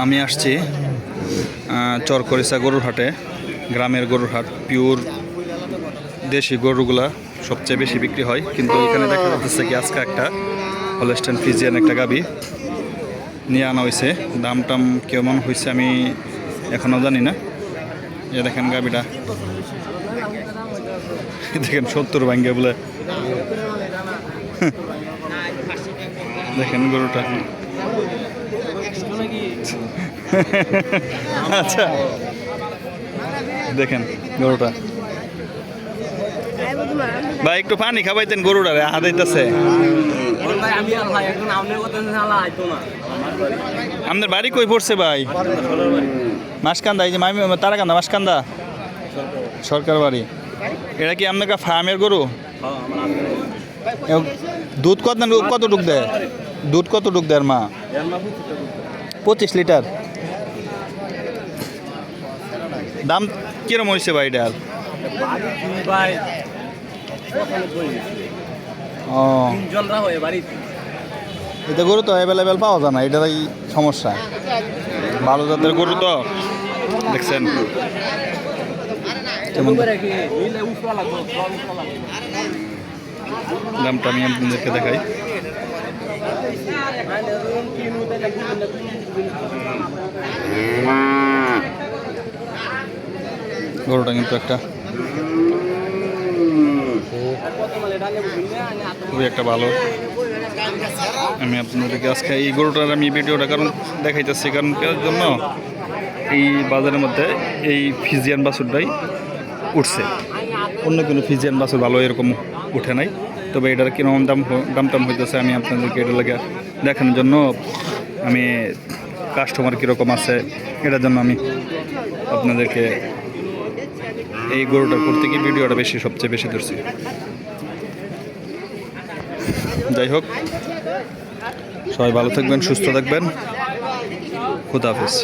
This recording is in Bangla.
আমি আসছি চরকরিসা গরুর হাটে, গ্রামের গরুর হাট। পিওর দেশি গরুগুলা সবচেয়ে বেশি বিক্রি হয়, কিন্তু এখানে দেখা যাচ্ছে কি আজকে একটা হলস্টাইন ফ্রিজিয়ান একটা গাবি নিয়ে আনা হয়েছে। দাম টাম কেমন হয়েছে আমি এখনও জানি না। এ দেখেন গাবিটা, দেখেন 70 ভাঙ্গে বলে। দেখেন গরুটা। আচ্ছা দেখেন গরুটা। ভাই একটু পানি খাবাইতেন গরুটা, হাতাইতেছে। আপনার বাড়ি কই পড়ছে ভাই? মাসকান্দা, এই যে মামি তারাকান্দা মাসকান্দা সরকার বাড়ি। এটা কি আপনার ফার্মের গরু? দুধ কতটুক দেয়? দুধ কতটুক দেয় মা? 25 লিটার। দাম কিরম হয়েছে ভাই এটার? ও এটা গরু তো অ্যাভেলেবেল পাওয়া যায় না, এটাই সমস্যা। ভালো জাতের গরু তো দেখছেন। দামটা আমি আপনাদেরকে দেখাই। গরুটা কিন্তু একটা খুবই একটা ভালো। আমি আপনাদেরকে আজকে এই গরুটার আমি ভিডিওটা কারণ দেখাইতেছি, কারণ জন্য এই বাজারের মধ্যে এই ফিজিয়ান বাছুরটাই উঠছে। অন্য কোনো ফিজিয়ান বাছুর ভালো এরকম উঠে নাই। তবে এটার কিরকম দাম টাম হইতেছে আমি আপনাদেরকে এটা লাগে দেখানোর জন্য, আমি কাস্টমার কীরকম আছে এটার জন্য আমি আপনাদেরকে এই গরুটা করতে গিয়ে ভিডিওটা সবচেয়ে বেশি ধরছি। যাই হোক, সবাই ভালো থাকবেন, সুস্থ থাকবেন। খুদা হাফেজ।